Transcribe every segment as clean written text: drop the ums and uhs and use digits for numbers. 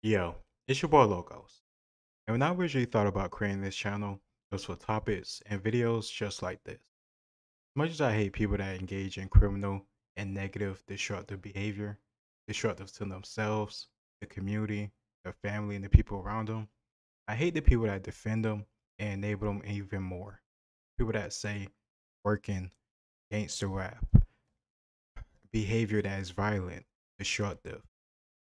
Yo, it's your boy Logos. And when I originally thought about creating this channel, it was for topics and videos just like this. As much as I hate people that engage in criminal and negative, destructive behavior, destructive to themselves, the community, their family, and the people around them, I hate the people that defend them and enable them even more. People that say working gangster rap, behavior that is violent, destructive,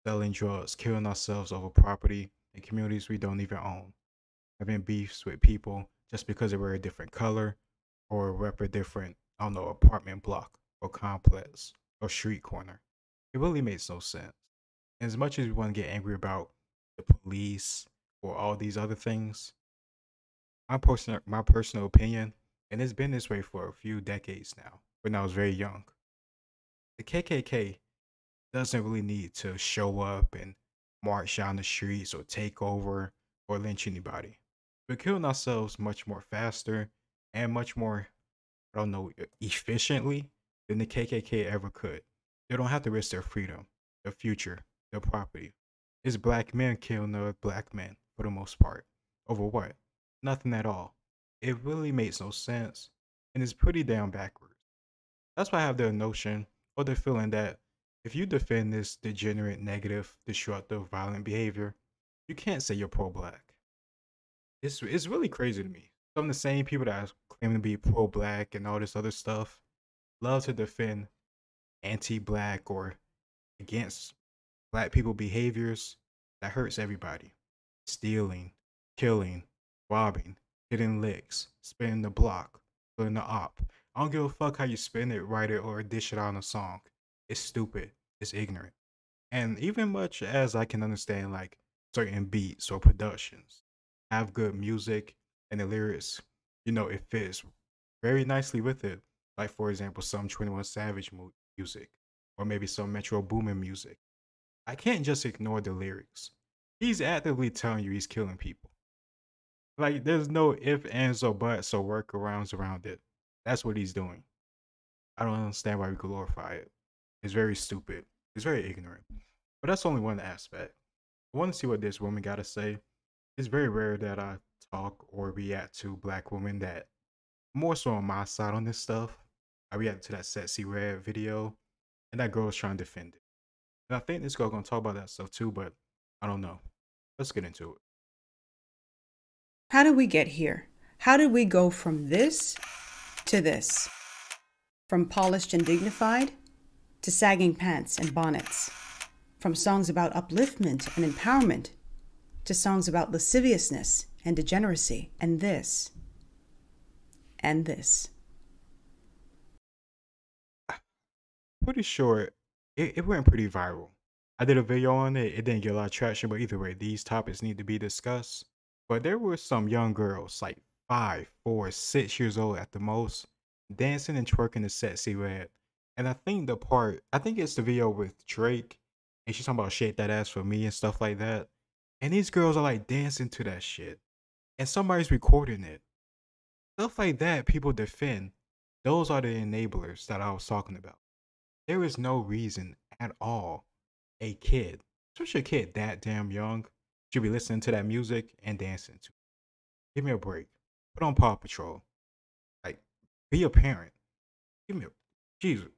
selling drugs, killing ourselves over property in communities we don't even own, having beefs with people just because they wear a different color or rep a different, I don't know, apartment block or complex or street corner. It really makes no sense. And as much as we want to get angry about the police or all these other things, my personal opinion, and it's been this way for a few decades now, when I was very young, the KKK doesn't really need to show up and march down the streets or take over or lynch anybody. We're killing ourselves much more faster and much more, I don't know, efficiently than the KKK ever could. They don't have to risk their freedom, their future, their property. It's black men killing other black men for the most part. Over what? Nothing at all. It really makes no sense and it's pretty damn backwards. That's why I have the notion or the feeling that if you defend this degenerate, negative, destructive, violent behavior, you can't say you're pro-black. It's really crazy to me. Some of the same people that claim to be pro-black and all this other stuff love to defend anti-black or against black people behaviors that hurts everybody. Stealing, killing, robbing, hitting licks, spinning the block, filling the op. I don't give a fuck how you spin it, write it, or dish it out on a song. It's stupid. It's ignorant. And even much as I can understand like certain beats or productions have good music and the lyrics, it fits very nicely with it. Like for example, some 21 Savage music or maybe some Metro Boomin music. I can't just ignore the lyrics. He's actively telling you he's killing people. Like there's no if, ands, or buts or workarounds around it. That's what he's doing. I don't understand why we glorify it. It's very stupid. It's very ignorant. But that's only one aspect. I want to see what this woman got to say. It's very rare that I talk or react to black women that more so on my side on this stuff. I reacted to that Sexy Red video, and that girl was trying to defend it. And I think this girl gonna talk about that stuff too, but I don't know. Let's get into it. How did we get here? How did we go from this to this? From polished and dignified to sagging pants and bonnets? From songs about upliftment and empowerment to songs about lasciviousness and degeneracy and this and this? Pretty sure it went pretty viral. I did a video on it. It didn't get a lot of traction, but either way, these topics need to be discussed. But there were some young girls, like 5, 4, 6 years old at the most, dancing and twerking to Sexy Red. And I think it's the video with Drake, and she's talking about shake that ass for me and stuff like that. And these girls are like dancing to that shit. And somebody's recording it. Stuff like that, people defend. Those are the enablers that I was talking about. There is no reason at all a kid, especially a kid that damn young, should be listening to that music and dancing to it. Give me a break. Put on Paw Patrol. Like, be a parent. Give me a Jesus.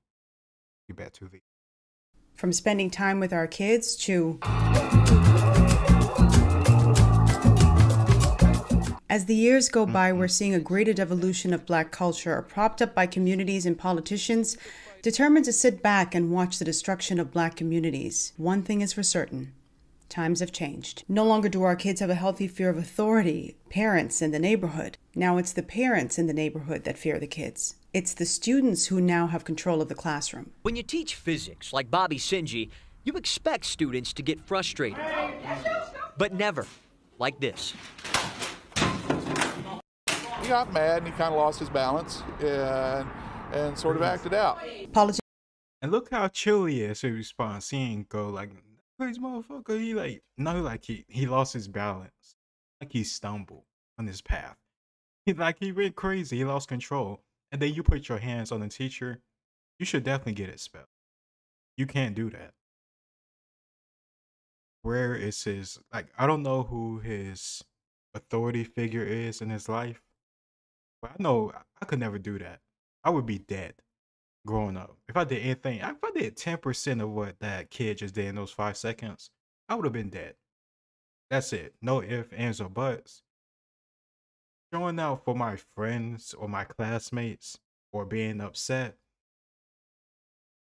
Get back to the From spending time with our kids to as the years go by, we're seeing a greater devolution of black culture, propped up by communities and politicians determined to sit back and watch the destruction of black communities. One thing is for certain. Times have changed. No longer do our kids have a healthy fear of authority, parents in the neighborhood. Now it's the parents in the neighborhood that fear the kids. It's the students who now have control of the classroom. When you teach physics, like Bobby Sinji, you expect students to get frustrated. But never like this. He got mad and he kind of lost his balance and sort of acted out. Politicians and look how chill he is in response. He ain't go like crazy motherfucker. He like no like he lost his balance. Like he stumbled on his path. He went crazy, he lost control. And then you put your hands on the teacher, you should definitely get expelled. You can't do that. where is his, like, I don't know who his authority figure is in his life, but I know I could never do that. I would be dead growing up. If I did anything, if I did 10% of what that kid just did in those 5 seconds, I would have been dead. That's it. No ifs, ands, or buts. Showing out for my friends or my classmates or being upset,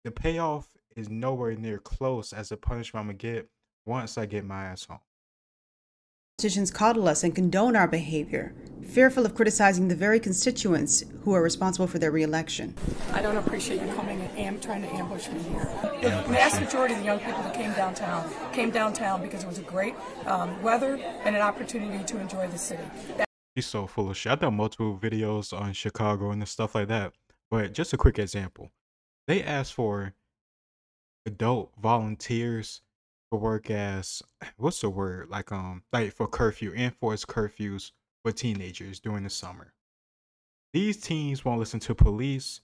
the payoff is nowhere near close as the punishment I'm gonna get once I get my ass home. Politicians coddle us and condone our behavior, fearful of criticizing the very constituents who are responsible for their reelection. I don't appreciate you coming and trying to ambush me here. The vast majority of the young people that came downtown because it was a great weather and an opportunity to enjoy the city. She's so full of shit. I've done multiple videos on Chicago and stuff like that, but just a quick example. They asked for adult volunteers for work as, what's the word, like for curfew, enforced curfews for teenagers during the summer. These teens won't listen to police,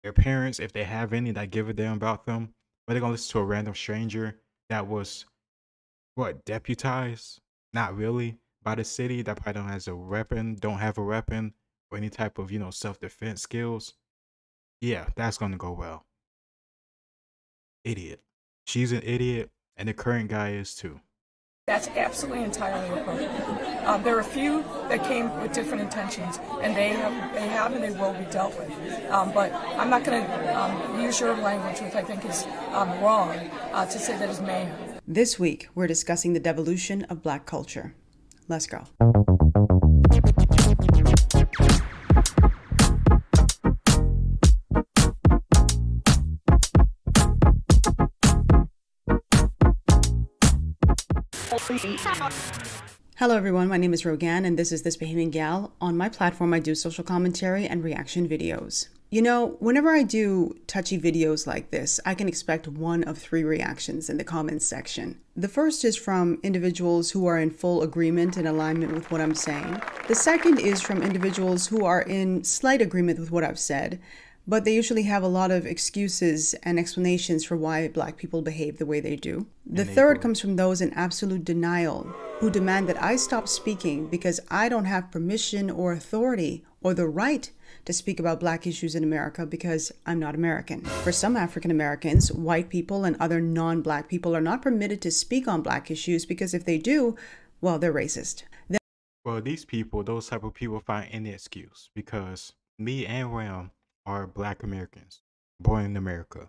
their parents, if they have any that give a damn about them, but they're gonna listen to a random stranger that was deputized, not really, by the city, that probably don't have a weapon or any type of self-defense skills. Yeah, that's gonna go well. Idiot. She's an idiot, and the current guy is too. That's absolutely entirely appropriate. There are a few that came with different intentions, and they have and they will be dealt with. But I'm not going to use your language, which I think is wrong, to say that is mayhem. This week, we're discussing the devolution of Black culture. Let's go. Hello everyone, my name is Rogan and this is This Bahamian Gal. On my platform I do social commentary and reaction videos. You know, whenever I do touchy videos like this, I can expect one of three reactions in the comments section. The first is from individuals who are in full agreement and alignment with what I'm saying. The second is from individuals who are in slight agreement with what I've said, but they usually have a lot of excuses and explanations for why Black people behave the way they do. The third comes from those in absolute denial who demand that I stop speaking because I don't have permission or authority or the right to speak about Black issues in America because I'm not American. For some African Americans, white people and other non-Black people are not permitted to speak on Black issues because if they do, well, they're racist. Well, these people, those type of people find any excuse because me and Ram are Black Americans born in America,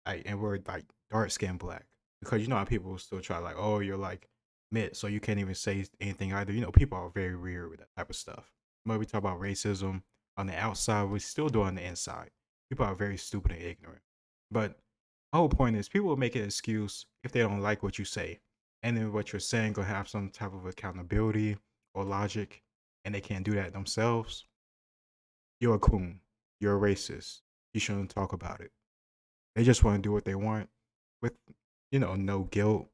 and we're like dark-skinned Black, because you know how people will still try like, oh, you're like mid, so you can't even say anything either. You know, people are very weird with that type of stuff. When we talk about racism on the outside, we still do it on the inside. People are very stupid and ignorant. But my whole point is people will make an excuse if they don't like what you say, and then what you're saying gonna have some type of accountability or logic, and they can't do that themselves. You're a coon. You're a racist. You shouldn't talk about it. They just want to do what they want with, no guilt.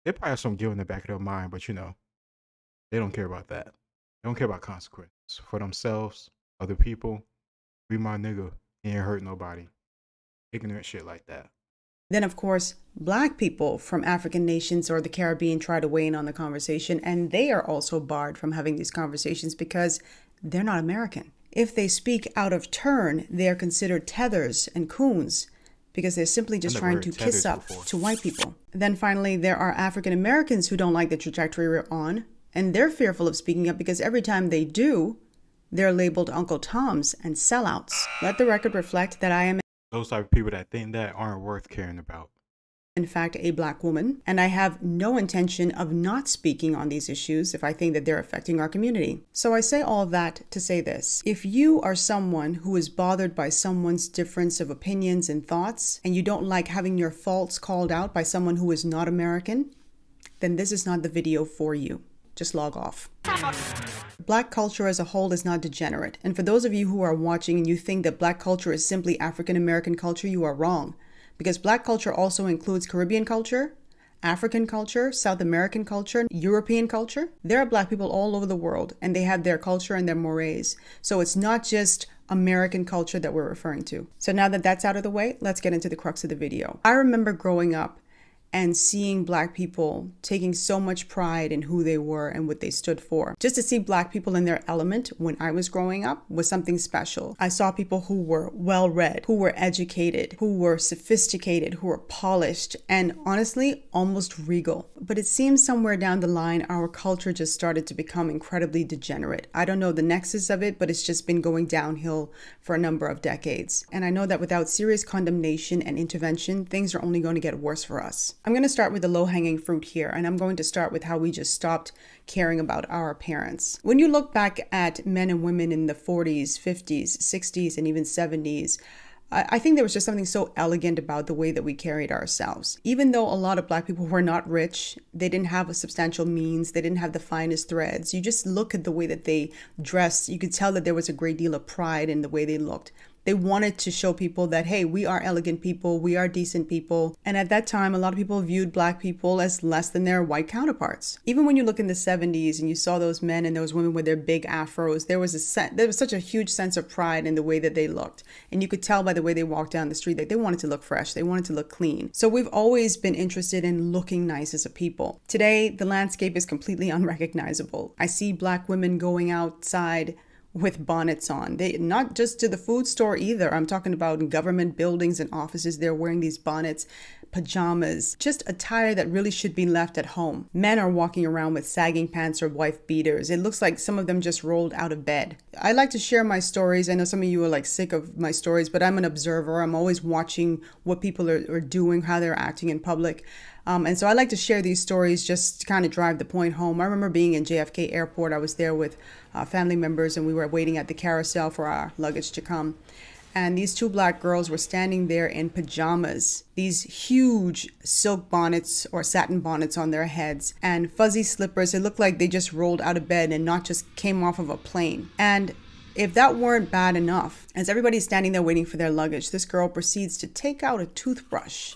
They probably have some guilt in the back of their mind, but they don't care about that. They don't care about consequences for themselves, other people. Be my nigga. He ain't hurt nobody. Ignorant shit like that. Then, of course, Black people from African nations or the Caribbean try to weigh in on the conversation, and they are also barred from having these conversations because they're not American. If they speak out of turn, they are considered tethers and coons because they're simply just trying to kiss up to white people. Then finally, there are African Americans who don't like the trajectory we're on, and they're fearful of speaking up because every time they do, they're labeled Uncle Toms and sellouts. Let the record reflect that I am those type of people that think that aren't worth caring about. In fact, a Black woman, and I have no intention of not speaking on these issues if I think that they're affecting our community. So I say all that to say this. If you are someone who is bothered by someone's difference of opinions and thoughts, and you don't like having your faults called out by someone who is not American, then this is not the video for you. Just log off. Black culture as a whole is not degenerate. And for those of you who are watching and you think that Black culture is simply African American culture, you are wrong. Because Black culture also includes Caribbean culture, African culture, South American culture, European culture. There are Black people all over the world, and they have their culture and their mores. So it's not just American culture that we're referring to. So now that that's out of the way, let's get into the crux of the video. I remember growing up and seeing Black people taking so much pride in who they were and what they stood for. Just to see Black people in their element when I was growing up was something special. I saw people who were well-read, who were educated, who were sophisticated, who were polished, and honestly, almost regal. But it seems somewhere down the line, our culture just started to become incredibly degenerate. I don't know the nexus of it, but it's just been going downhill for a number of decades. And I know that without serious condemnation and intervention, things are only going to get worse for us. I'm going to start with the low-hanging fruit here, and I'm going to start with how we just stopped caring about our parents. When you look back at men and women in the 40s, 50s, 60s, and even 70s, I think there was just something so elegant about the way that we carried ourselves. Even though a lot of Black people were not rich, they didn't have a substantial means, they didn't have the finest threads. You just look at the way that they dressed, you could tell that there was a great deal of pride in the way they looked. They wanted to show people that, hey, we are elegant people, we are decent people. And at that time, a lot of people viewed Black people as less than their white counterparts. Even when you look in the 70s and you saw those men and those women with their big afros, there was such a huge sense of pride in the way that they looked. And you could tell by the way they walked down the street that they wanted to look fresh, they wanted to look clean. So we've always been interested in looking nice as a people. Today, the landscape is completely unrecognizable. I see Black women going outside with bonnets on. They not just to the food store either. I'm talking about government buildings and offices. They're wearing these bonnets, pajamas, just attire that really should be left at home. Men are walking around with sagging pants or wife beaters. It looks like some of them just rolled out of bed. I like to share my stories. I know some of you are like sick of my stories, but I'm an observer. I'm always watching what people are doing, how they're acting in public. And so I like to share these stories just to kind of drive the point home. I remember being in JFK Airport. I was there with family members and we were waiting at the carousel for our luggage to come. And these two Black girls were standing there in pajamas, these huge silk bonnets or satin bonnets on their heads and fuzzy slippers. It looked like they just rolled out of bed and not just came off of a plane. And if that weren't bad enough, as everybody's standing there waiting for their luggage, this girl proceeds to take out a toothbrush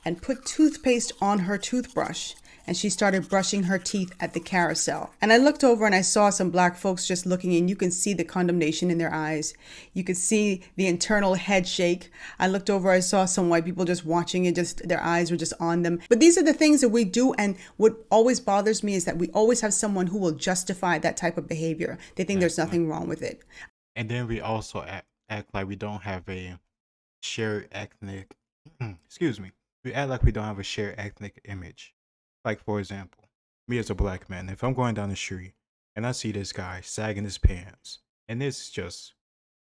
and put toothpaste on her toothbrush. And she started brushing her teeth at the carousel. And I looked over and I saw some Black folks just looking, and you can see the condemnation in their eyes. You could see the internal head shake. I looked over, I saw some white people just watching it, just their eyes were just on them. But these are the things that we do. And what always bothers me is that we always have someone who will justify that type of behavior. They think there's nothing wrong with it. And then we also act like we don't have a shared ethnic, excuse me. We act like we don't have a shared ethnic image. Like, for example, me as a Black man, if I'm going down the street and I see this guy sagging his pants, and it's just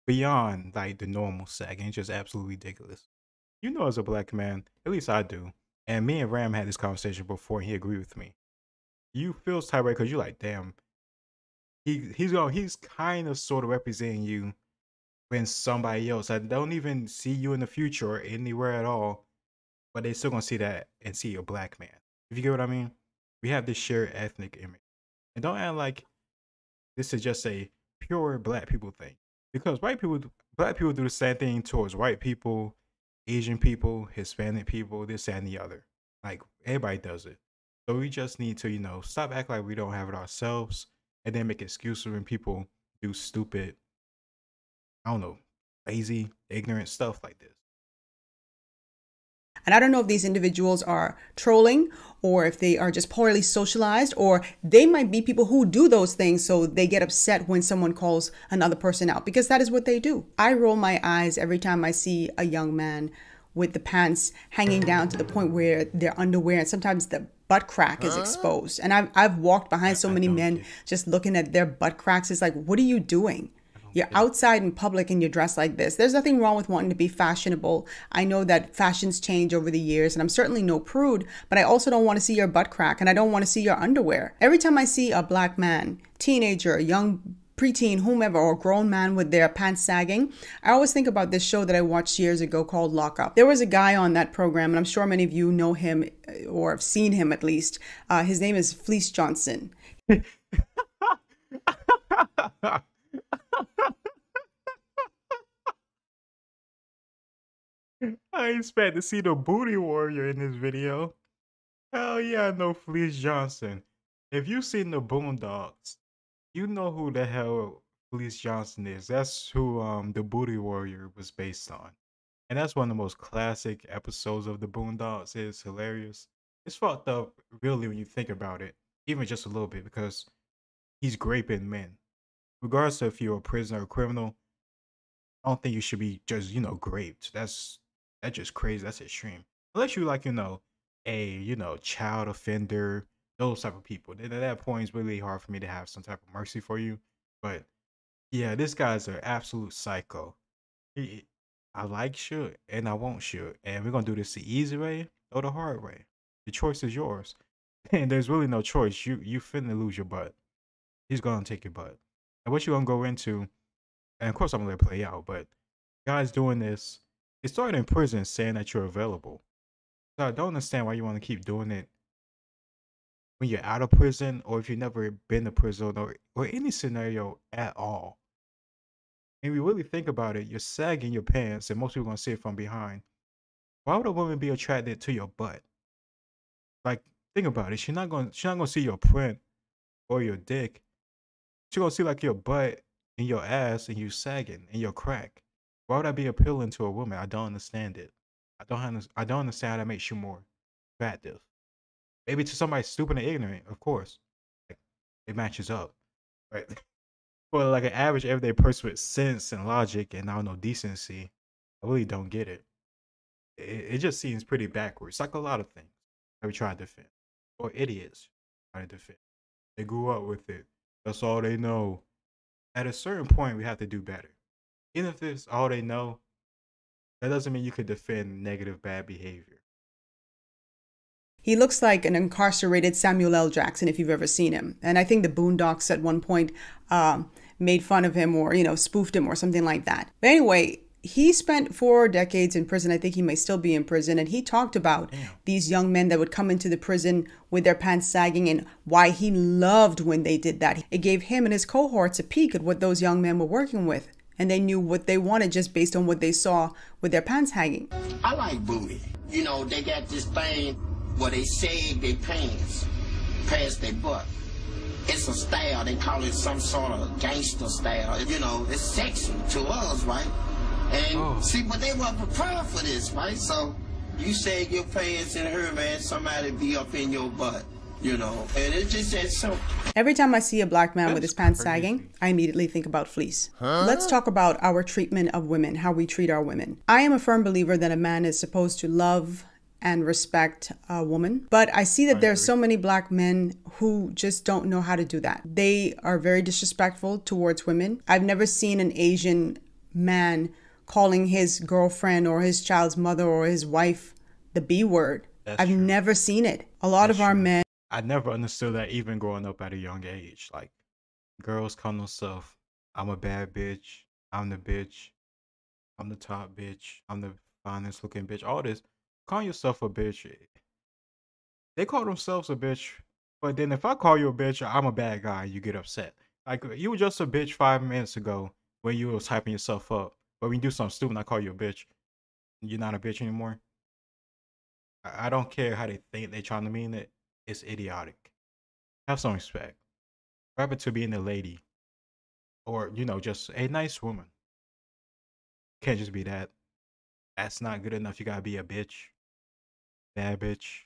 beyond like the normal sagging, it's just absolutely ridiculous. You know, as a Black man, at least I do, and me and Ram had this conversation before and he agreed with me. You feel type way because you're like, damn, he's kind of sort of representing you when somebody else, I don't even see you in the future or anywhere at all, but they still gonna see that and see a Black man. If you get what I mean, we have this shared ethnic image. And don't act like this is just a pure Black people thing. Because Black people do the same thing towards white people, Asian people, Hispanic people, this and the other. Like, everybody does it. So we just need to, stop acting like we don't have it ourselves and then make excuses when people do stupid, I don't know, lazy, ignorant stuff like this. And I don't know if these individuals are trolling or if they are just poorly socialized, or they might be people who do those things so they get upset when someone calls another person out, because that is what they do. I roll my eyes every time I see a young man with the pants hanging down to the point where their underwear and sometimes the butt crack is exposed. And I've walked behind so many men just looking at their butt cracks. It's like, what are you doing? You're outside in public and you're dressed like this. There's nothing wrong with wanting to be fashionable. I know that fashions change over the years, and I'm certainly no prude, but I also don't want to see your butt crack and I don't want to see your underwear. Every time I see a Black man, teenager, young preteen, whomever, or grown man with their pants sagging, I always think about this show that I watched years ago called Lock Up. There was a guy on that program, and I'm sure many of you know him or have seen him at least. His name is Fleece Johnson. I expect to see the booty warrior in this video. Hell yeah, I know Fleece Johnson. If you've seen the Boondocks, you know who the hell Fleece Johnson is. That's who the booty warrior was based on. And that's one of the most classic episodes of the Boondocks. It's hilarious. It's fucked up, really, when you think about it, even just a little bit, because he's raping men. Regardless of if you're a prisoner or criminal, I don't think you should be just, raped. That's just crazy. That's extreme. Unless you like, a child offender, those type of people. Then at that point, it's really hard for me to have some type of mercy for you. But yeah, this guy's an absolute psycho. He, I like shoot and I won't shoot, and we're gonna do this the easy way or the hard way. The choice is yours, and there's really no choice. You finna lose your butt. He's gonna take your butt, and what you gonna go into? And of course, I'm gonna let it play out. But guys doing this, it started in prison, saying that you're available. So I don't understand why you want to keep doing it when you're out of prison, or if you've never been to prison, or any scenario at all. And we really think about it, you're sagging your pants, and most people gonna see it from behind. Why would a woman be attracted to your butt? Like, think about it. She's not gonna see your print or your dick. She's gonna see like your butt and your ass and you sagging and your crack. Why would that be appealing to a woman? I don't understand it. I don't understand how that makes you more attractive. Maybe to somebody stupid and ignorant, of course. Like, it matches up. Right? For like an average everyday person with sense and logic and I don't know decency, I really don't get it. It just seems pretty backwards, like a lot of things that we try to defend, or idiots try to defend. They grew up with it. That's all they know. At a certain point, we have to do better. Even if it's all they know, that doesn't mean you could defend negative, bad behavior. He looks like an incarcerated Samuel L. Jackson, if you've ever seen him. And I think the Boondocks at one point made fun of him or, spoofed him or something like that. But anyway, he spent 4 decades in prison. I think he may still be in prison. And he talked about these young men that would come into the prison with their pants sagging and why he loved when they did that. It gave him and his cohorts a peek at what those young men were working with. And they knew what they wanted just based on what they saw with their pants hanging. I like booty. They got this thing where they sag their pants past their butt. It's a style. They call it some sort of gangster style. It's sexy to us, right? And see, but they weren't prepared for this, right? So you sag your pants and her, man, somebody be up in your butt, and it's just that simple. Every time I see a black man with his pants sagging, I immediately think about fleece. Let's talk about our treatment of women, how we treat our women. I am a firm believer that a man is supposed to love and respect a woman. But I see that there are so many black men who just don't know how to do that. They are very disrespectful towards women. I've never seen an Asian man calling his girlfriend or his child's mother or his wife the B word. I've never seen it. A lot of our men. I never understood that even growing up at a young age. Like, girls call themselves, I'm a bad bitch, I'm the bitch, I'm the top bitch, I'm the finest looking bitch, all this. Call yourself a bitch. They call themselves a bitch, but then if I call you a bitch, I'm a bad guy, you get upset. Like, you were just a bitch 5 minutes ago when you was hyping yourself up. But when you do something stupid, I call you a bitch. You're not a bitch anymore. I don't care how they think they're trying to mean it. It's idiotic. Have some respect. Grab it to being a lady. Or, just a nice woman. Can't just be that. That's not good enough. You gotta be a bitch. Bad bitch.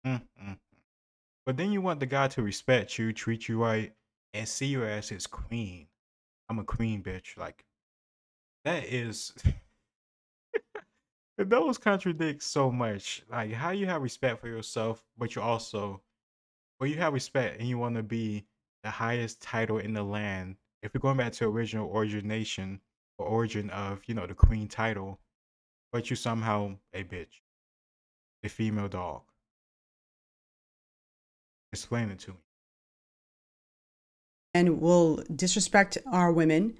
But then you want the guy to respect you, treat you right, and see you as his queen. I'm a queen, bitch. Like, that is... Those contradict so much. Like, how you have respect for yourself, but you also... Well, you have respect and you want to be the highest title in the land. If we're going back to original origination, or origin of, the queen title, but you somehow a bitch. A female dog. Explain it to me. And will disrespect our women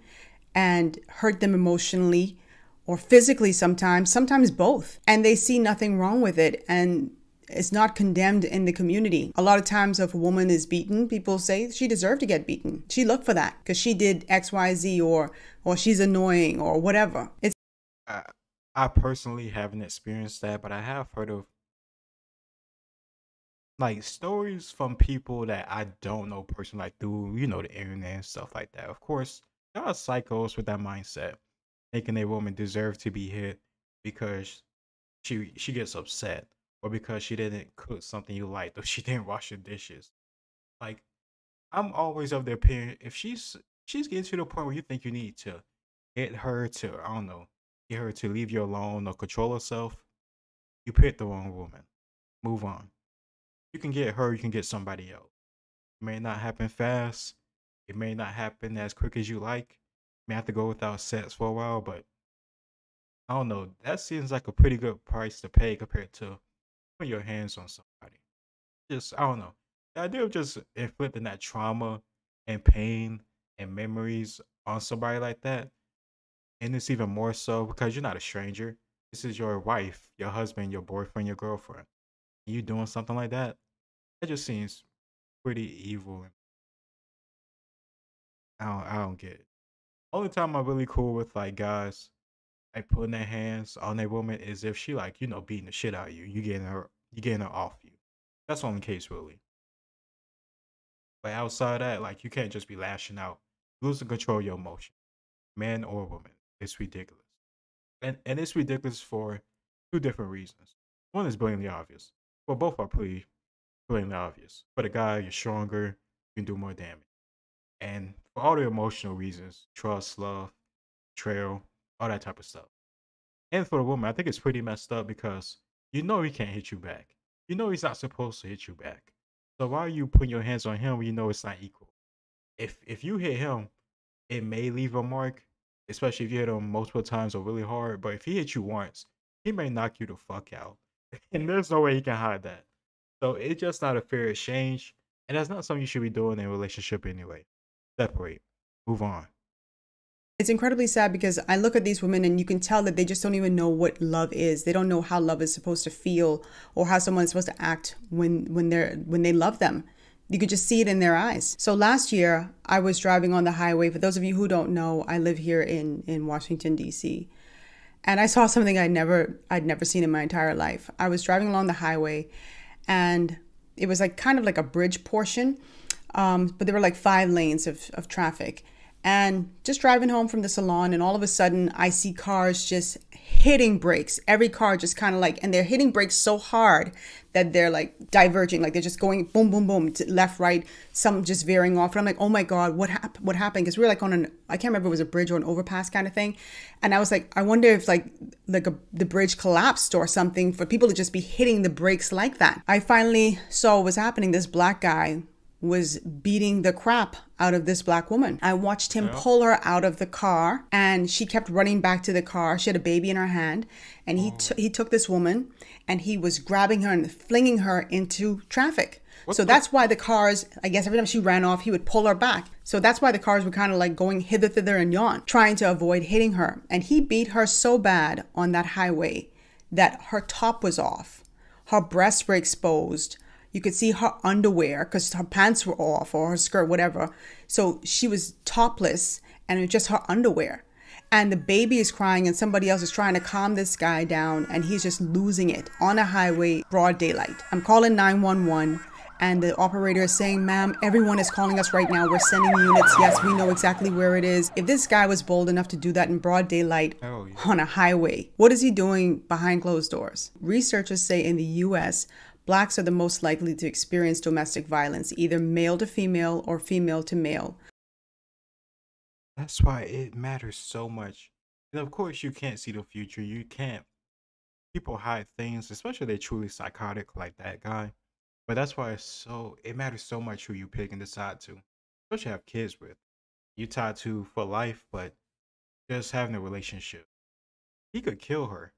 and hurt them emotionally or physically sometimes both. And they see nothing wrong with it. And it's not condemned in the community. A lot of times if a woman is beaten, people say she deserved to get beaten. She looked for that because she did X, Y, Z, or she's annoying or whatever. I personally haven't experienced that, but I have heard of like stories from people that I don't know personally, like through, the internet and stuff like that. Of course, there are psychos with that mindset. thinking a woman deserves to be hit because she gets upset or because she didn't cook something you liked or she didn't wash the dishes. Like I'm always of the opinion if she's getting to the point where you think you need to hit her to I don't know get her to leave you alone or control herself, you picked the wrong woman. Move on. You can get her, you can get somebody else. It may not happen fast. It may not happen as quick as you like. You may have to go without sex for a while, but I don't know. That seems like a pretty good price to pay compared to putting your hands on somebody. Just I don't know. The idea of just inflicting that trauma and pain and memories on somebody like that, and it's even more so because you're not a stranger. This is your wife, your husband, your boyfriend, your girlfriend. You doing something like that, that just seems pretty evil. And I don't get it. Only time I'm really cool with like guys like putting their hands on a woman is if she like beating the shit out of you. You getting her off you. That's the only case really. But outside of that, like you can't just be lashing out, losing control of your emotion, man or woman. It's ridiculous, and it's ridiculous for two different reasons. One is blatantly obvious. Well, both are pretty blatantly obvious. For the guy, you're stronger, you can do more damage. And for all the emotional reasons, trust, love, betrayal, all that type of stuff. And for the woman, I think it's pretty messed up because he can't hit you back. He's not supposed to hit you back. So why are you putting your hands on him when you know it's not equal? If you hit him, it may leave a mark, especially if you hit him multiple times or really hard. But if he hits you once, he may knock you the fuck out. And there's no way he can hide that. So it's just not a fair exchange. And that's not something you should be doing in a relationship anyway. Separate. Move on. It's incredibly sad because I look at these women and you can tell that they just don't even know what love is. They don't know how love is supposed to feel or how someone is supposed to act when they love them. You could just see it in their eyes. So last year I was driving on the highway. For those of you who don't know, I live here in Washington, D.C. And I saw something I'd never seen in my entire life. I was driving along the highway and it was like kind of like a bridge portion. But there were like 5 lanes of traffic. And just driving home from the salon, and all of a sudden I see cars just hitting brakes. Every car just kind of like, and they're hitting brakes so hard that they're like diverging, like they're just going boom, boom, boom, to left, right, some just veering off. And I'm like, oh my God, what happened? Because we were like on I can't remember if it was a bridge or an overpass kind of thing. And I was like, I wonder if the bridge collapsed or something for people to just be hitting the brakes like that. I finally saw what was happening. This black guy was beating the crap out of this black woman. I watched him pull her out of the car and she kept running back to the car. She had a baby in her hand and he took this woman and he was grabbing her and flinging her into traffic. That's why the cars, I guess every time she ran off, he would pull her back. So that's why the cars were kind of like going hither, thither, and yon, trying to avoid hitting her. And he beat her so bad on that highway that her top was off. Her breasts were exposed. You could see her underwear because her pants were off or her skirt, whatever. So she was topless and it was just her underwear. And the baby is crying and somebody else is trying to calm this guy down and he's just losing it on a highway, broad daylight. I'm calling 911 and the operator is saying, ma'am, everyone is calling us right now. We're sending units. Yes, we know exactly where it is. If this guy was bold enough to do that in broad daylight on a highway, what is he doing behind closed doors? Researchers say in the US, Blacks are the most likely to experience domestic violence, either male to female or female to male. That's why it matters so much. And of course, you can't see the future. You can't. People hide things, especially if they're truly psychotic like that guy. But that's why it matters so much who you pick and decide to, especially have kids with. You tied to for life, but just having a relationship. He could kill her.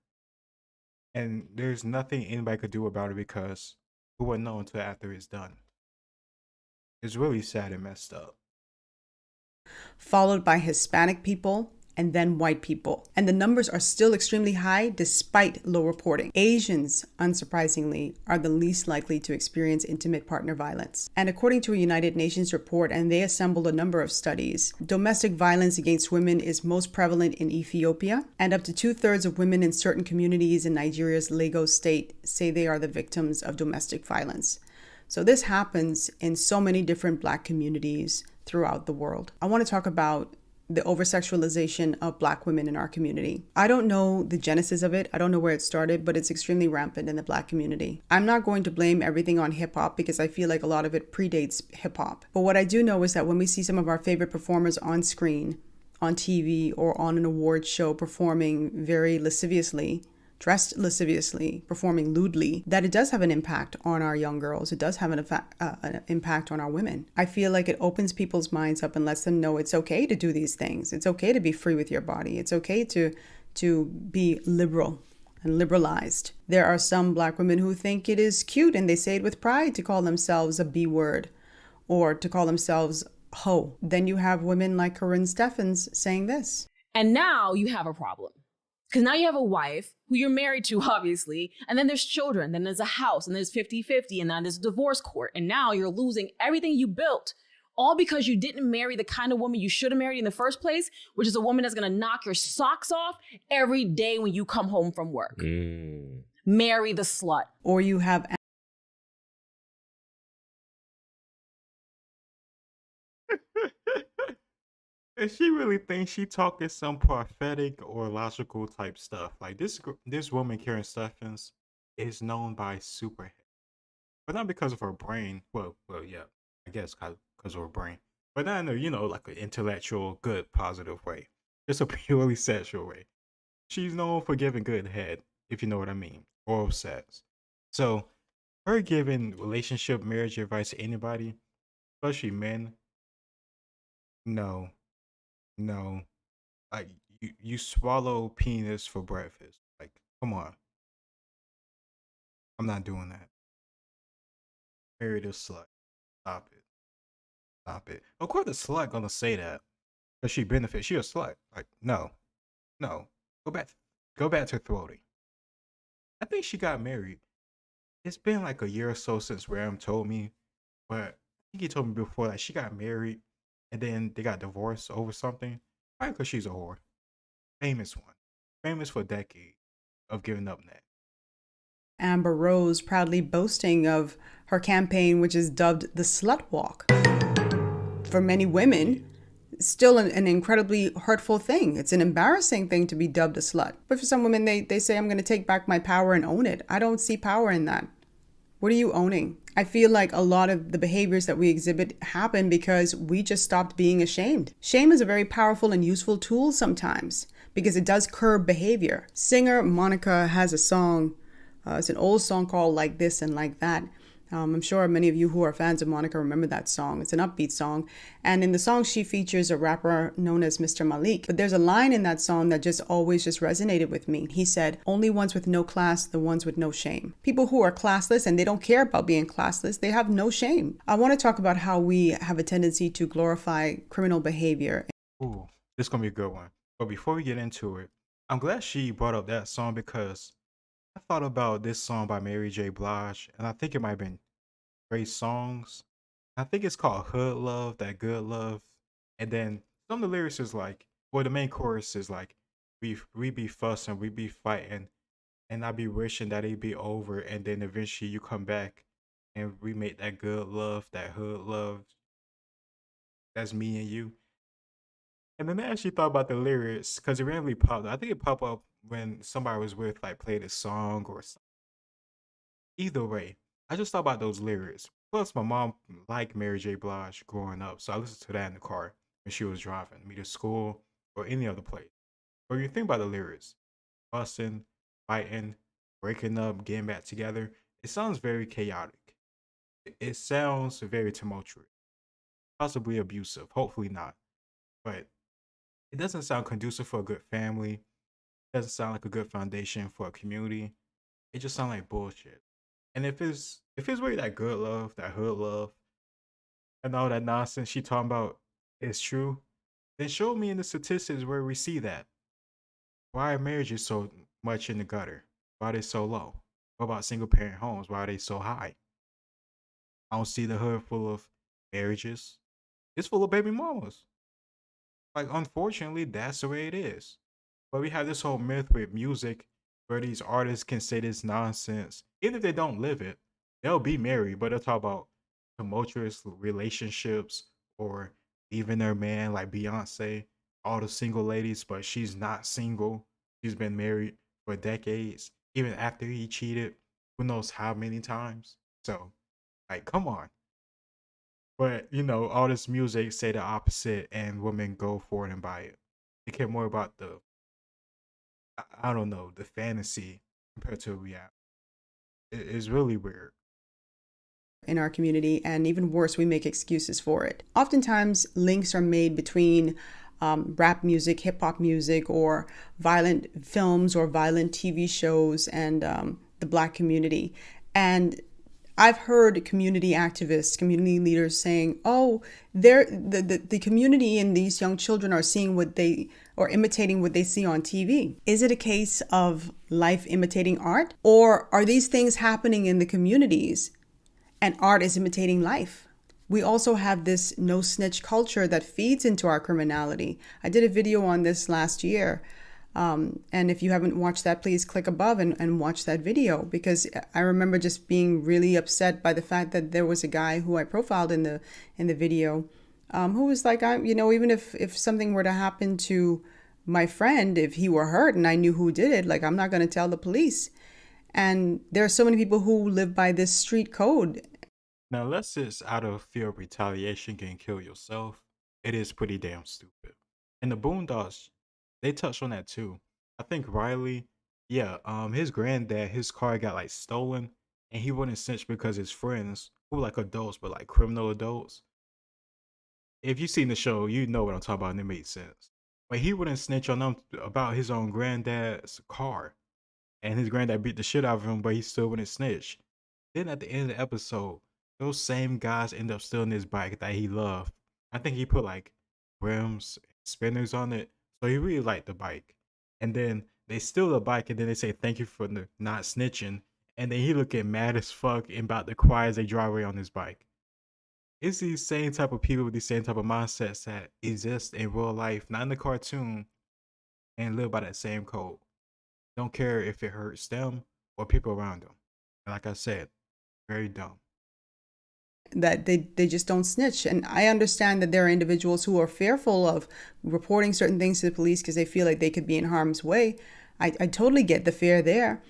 And there's nothing anybody could do about it because we wouldn't know until after it's done. It's really sad and messed up. Followed by Hispanic people and then white people. And the numbers are still extremely high despite low reporting. Asians, unsurprisingly, are the least likely to experience intimate partner violence. And according to a United Nations report, and they assembled a number of studies, domestic violence against women is most prevalent in Ethiopia, and up to 2/3 of women in certain communities in Nigeria's Lagos state say they are the victims of domestic violence. So this happens in so many different Black communities throughout the world. I want to talk about the over-sexualization of Black women in our community. I don't know the genesis of it. I don't know where it started, but it's extremely rampant in the Black community. I'm not going to blame everything on hip-hop because I feel like a lot of it predates hip-hop. But what I do know is that when we see some of our favorite performers on screen, on TV, or on an award show performing very lasciviously, dressed lasciviously, performing lewdly, that it does have an impact on our young girls. It does have an impact on our women. I feel like it opens people's minds up and lets them know it's okay to do these things. It's okay to be free with your body. It's okay to be liberal and liberalized. There are some Black women who think it is cute, and they say it with pride, to call themselves a B word or to call themselves hoe. Then you have women like Corinne Stuffins saying this. And now you have a problem. Because now you have a wife who you're married to, obviously, and then there's children, then there's a house, and there's 50-50, and then there's a divorce court. And now you're losing everything you built, all because you didn't marry the kind of woman you should have married in the first place, which is a woman that's going to knock your socks off every day when you come home from work. Marry the slut. Or you have And she really thinks she talking some prophetic or logical type stuff. Like this woman, Karen Stuffins, is known by superhead, but not because of her brain. Well, yeah, I guess because of her brain, but not in a, like an intellectual, good, positive way. Just a purely sexual way. She's known for giving good head, if you know what I mean, oral sex. So her giving relationship, marriage advice to anybody, especially men, no. No, like you swallow penis for breakfast. Like, come on. I'm not doing that. Marry this slut. Stop it. Stop it. Of course the slut gonna say that. Because she benefits. She a slut. Like, no. No. Go back to throating. I think she got married. It's been like a year or so since Ram told me. But I think he told me before that she got married and then they got divorced over something. Probably because she's a whore. Famous one. Famous for decades of giving up neck. Amber Rose proudly boasting of her campaign, which is dubbed the Slut Walk. For many women, still an incredibly hurtful thing. It's an embarrassing thing to be dubbed a slut. But for some women, they say, I'm going to take back my power and own it. I don't see power in that. What are you owning? I feel like a lot of the behaviors that we exhibit happen because we just stopped being ashamed. Shame is a very powerful and useful tool sometimes because it does curb behavior. Singer Monica has a song. It's an old song called Like This and Like That. I'm sure many of you who are fans of Monica remember that song. It's an upbeat song. And in the song, she features a rapper known as Mr. Malik. But there's a line in that song that just always just resonated with me. He said, only ones with no class, the ones with no shame. People who are classless and they don't care about being classless, they have no shame. I want to talk about how we have a tendency to glorify criminal behavior. Ooh, this is going to be a good one. But before we get into it, I'm glad she brought up that song because I thought about this song by Mary J. Blige, and I think it might have been Great Songs. I think it's called Hood Love, That Good Love. And then some of the lyrics is like, well, the main chorus is like, we be fussing, we be fighting, and I be wishing that it be over, and then eventually you come back and we make that good love, that hood love. That's me and you. And then I actually thought about the lyrics because it randomly popped up. I think it popped up when somebody was with, like, played a song or something. Either way, I just thought about those lyrics. Plus, my mom liked Mary J. Blige growing up, so I listened to that in the car when she was driving me to school or any other place. But when you think about the lyrics, fussing, fighting, breaking up, getting back together, it sounds very chaotic. It sounds very tumultuous, possibly abusive, hopefully not. But it doesn't sound conducive for a good family. It doesn't sound like a good foundation for a community. It just sounds like bullshit. And if it's really that good love, that hood love, and all that nonsense she talking about is true, then show me in the statistics where we see that. Why are marriages so much in the gutter? Why are they so low? What about single parent homes? Why are they so high? I don't see the hood full of marriages. It's full of baby mamas. Like, unfortunately, that's the way it is. But we have this whole myth with music where these artists can say this nonsense. Even if they don't live it, they'll be married, but they'll talk about tumultuous relationships or leaving their man like Beyonce. all the single ladies, but she's not single. She's been married for decades, even after he cheated, who knows how many times. So, like, come on. But all this music say the opposite, and women go for it and buy it. They care more about the, I don't know, the fantasy compared to reality. It's really weird. In our community, and even worse, we make excuses for it. Oftentimes, links are made between rap music, hip hop music, or violent films or violent TV shows and the Black community. And I've heard community activists, community leaders saying, "Oh, the community and these young children are seeing what they or imitating what they see on TV." Is it a case of life imitating art, or are these things happening in the communities and art is imitating life? We also have this no snitch culture that feeds into our criminality. I did a video on this last year. And if you haven't watched that, please click above and watch that video, because I remember just being really upset by the fact that there was a guy who I profiled in the video, who was like, even if something were to happen to my friend, if he were hurt and I knew who did it, like, I'm not going to tell the police. And there are so many people who live by this street code. Now, unless it's out of fear of retaliation, can kill yourself, it is pretty damn stupid. And the Boondocks, they touched on that too. I think Riley, yeah, his granddad, his car got like stolen, and he wouldn't snitch because his friends, who were like adults, but like criminal adults. If you've seen the show, you know what I'm talking about, and it made sense. But he wouldn't snitch on them about his own granddad's car, and his granddad beat the shit out of him, but he still wouldn't snitch. Then at the end of the episode, those same guys end up stealing his bike that he loved. I think he put like rims, spinners on it, so he really liked the bike. And then they steal the bike, and then they say thank you for not snitching. And then he looking mad as fuck and about to cry as they drive away on his bike. It's these same type of people with these same type of mindsets that exist in real life, not in the cartoon, and live by that same code. Don't care if it hurts them or people around them. And like I said, very dumb. That they just don't snitch. And I understand that there are individuals who are fearful of reporting certain things to the police because they feel like they could be in harm's way. I totally get the fear there.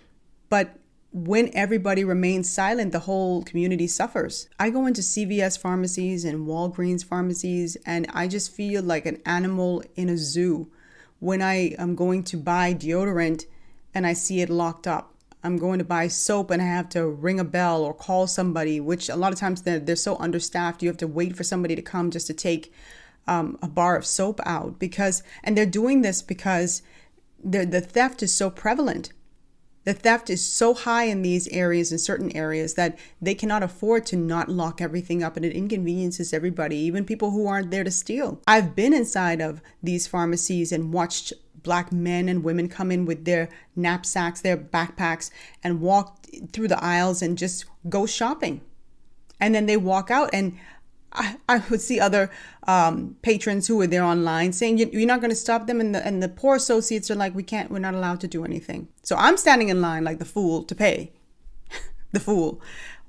But when everybody remains silent, the whole community suffers. I go into CVS pharmacies and Walgreens pharmacies, and I just feel like an animal in a zoo when I am going to buy deodorant and I see it locked up. I'm going to buy soap and I have to ring a bell or call somebody, which a lot of times they're so understaffed. You have to wait for somebody to come just to take a bar of soap out, and they're doing this because the theft is so prevalent. The theft is so high in these areas, in certain areas, that they cannot afford to not lock everything up, and it inconveniences everybody, even people who aren't there to steal. I've been inside of these pharmacies and watched Black men and women come in with their knapsacks, their backpacks, and walk through the aisles and just go shopping. And then they walk out, and I would see other patrons who were there online saying, "You're not going to stop them," and the poor associates are like, we're not allowed to do anything. So I'm standing in line like the fool to pay, the fool,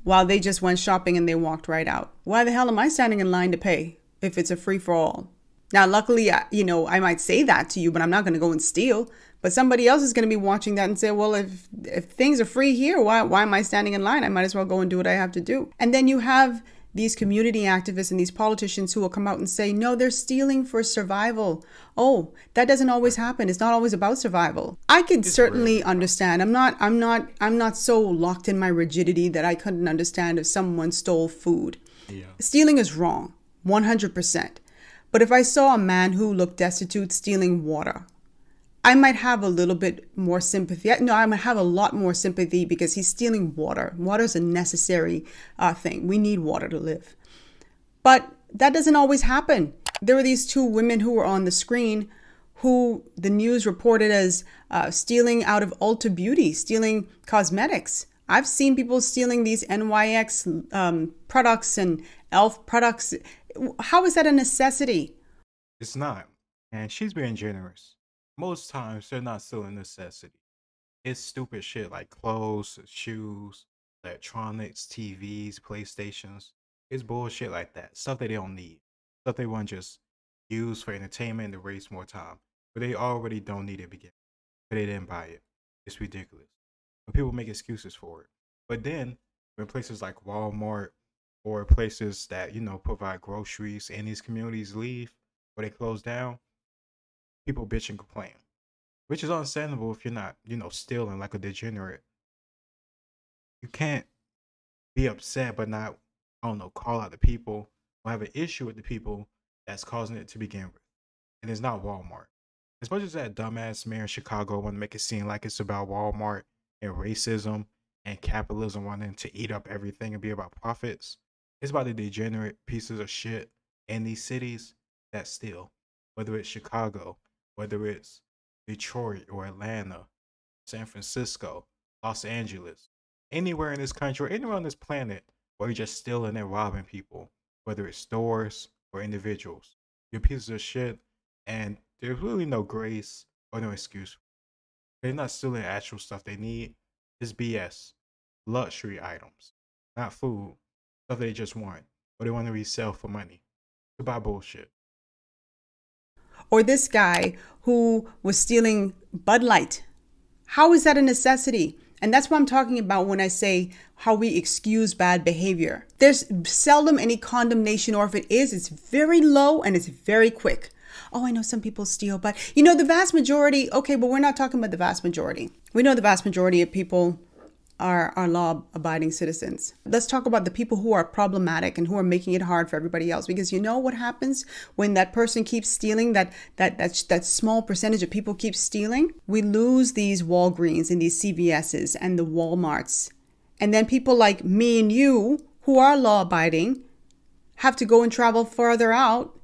while they just went shopping and they walked right out. Why the hell am I standing in line to pay if it's a free for all? Now, luckily, I might say that to you, but I'm not going to go and steal. But somebody else is going to be watching that and say, well, if things are free here, why am I standing in line? I might as well go and do what I have to do. And then you have these community activists and these politicians who will come out and say, no, they're stealing for survival. Oh, that doesn't always happen. It's not always about survival. I could certainly understand. I'm not so locked in my rigidity that I couldn't understand if someone stole food. Yeah. Stealing is wrong, 100%. But if I saw a man who looked destitute stealing water, I might have a little bit more sympathy. No, I might have a lot more sympathy because he's stealing water. Water is a necessary thing. We need water to live. But that doesn't always happen. There were these two women who were on the screen who the news reported as stealing out of Ulta Beauty, stealing cosmetics. I've seen people stealing these NYX products and e.l.f. products. How is that a necessity? It's not. And she's being generous. Most times, they're not still a necessity. It's stupid shit like clothes, shoes, electronics, TVs, PlayStations. It's bullshit like that. Stuff they don't need. Stuff they want to just used for entertainment to waste more time. But they already don't need it begin. But they didn't buy it. It's ridiculous. But people make excuses for it. But then when places like Walmart or places that, provide groceries in these communities leave or they close down, people bitch and complain. Which is understandable if you're not, stealing like a degenerate. You can't be upset but not, call out the people or have an issue with the people that's causing it to begin with. And it's not Walmart. As much as that dumbass mayor in Chicago want to make it seem like it's about Walmart and racism and capitalism wanting to eat up everything and be about profits, it's about the degenerate pieces of shit in these cities that steal. Whether it's Chicago, whether it's Detroit or Atlanta, San Francisco, Los Angeles, anywhere in this country, or anywhere on this planet where you're just stealing and robbing people, whether it's stores or individuals. You're pieces of shit, and there's really no grace or no excuse. They're not stealing actual stuff they need. It's BS. Luxury items, not food, stuff they just want, or they want to resell for money. It's about bullshit. Or this guy who was stealing Bud Light. How is that a necessity? And that's what I'm talking about when I say how we excuse bad behavior. There's seldom any condemnation, or if it is, it's very low and it's very quick. Oh, I know some people steal, but the vast majority, okay, but we're not talking about the vast majority. We know the vast majority of people are law-abiding citizens. Let's talk about the people who are problematic and who are making it hard for everybody else. Because you know what happens when that person keeps stealing, that small percentage of people keep stealing? We lose these Walgreens and these CVSs and the Walmarts. And then people like me and you, who are law-abiding, have to go and travel further out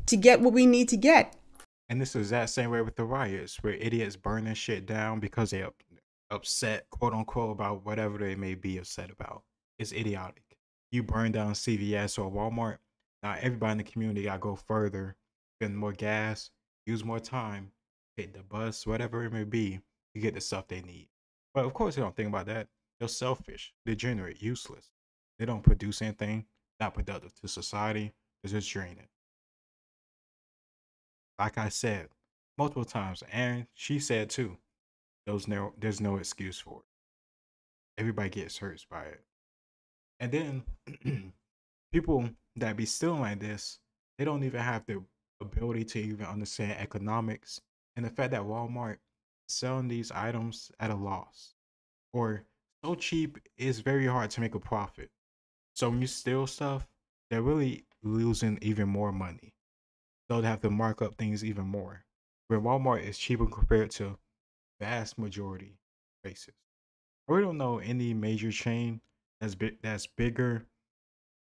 to get what we need to get. And this is that same way with the riots, where idiots burning shit down because they upset, quote unquote, about whatever they may be upset about. It's idiotic. You burn down CVS or Walmart, now everybody in the community gotta go further, spend more gas, use more time, take the bus, whatever it may be, to get the stuff they need. But of course they don't think about that. They're selfish, degenerate, useless. They don't produce anything, not productive to society. They're just draining. Like I said multiple times, and she said too, there's no excuse for it. Everybody gets hurt by it. And then people that be stealing like this, they don't even have the ability to even understand economics and the fact that Walmart selling these items at a loss or so cheap, it's very hard to make a profit. So when you steal stuff, they're really losing even more money. So they have to mark up things even more. Where Walmart is cheaper compared to vast majority places. I really don't know any major chain that's bigger,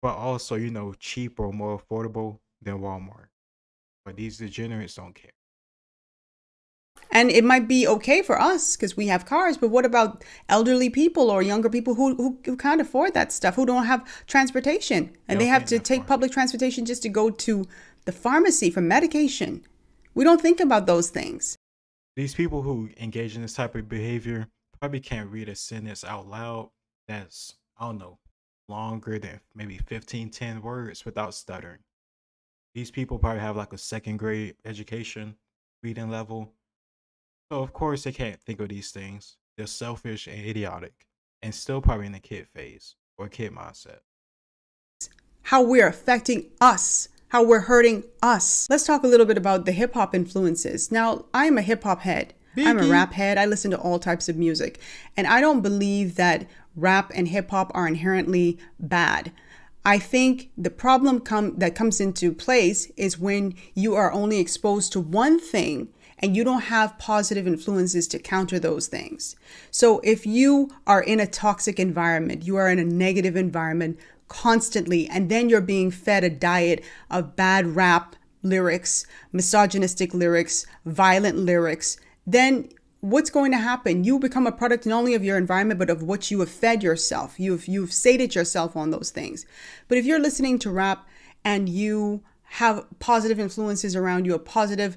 but also cheaper or more affordable than Walmart. But these degenerates don't care. And it might be okay for us because we have cars, but what about elderly people or younger people who can't afford that stuff, who don't have transportation, and they have to take public transportation just to go to the pharmacy for medication? We don't think about those things. These people who engage in this type of behavior probably can't read a sentence out loud that's, I don't know, longer than maybe 10 words without stuttering. These people probably have like a second grade education, reading level. So of course they can't think of these things. They're selfish and idiotic and still probably in the kid phase or kid mindset. How we're affecting us. How we're hurting us. Let's talk a little bit about the hip hop influences. Now, I'm a hip hop head. Biggie. I'm a rap head. I listen to all types of music. And I don't believe that rap and hip hop are inherently bad. I think the problem that comes into place is when you are only exposed to one thing and you don't have positive influences to counter those things. So if you are in a toxic environment, you are in a negative environment constantly, and then you're being fed a diet of bad rap lyrics, misogynistic lyrics, violent lyrics, then what's going to happen? You become a product not only of your environment, but of what you have fed yourself. You've sated yourself on those things. But if you're listening to rap and you have positive influences around you, a positive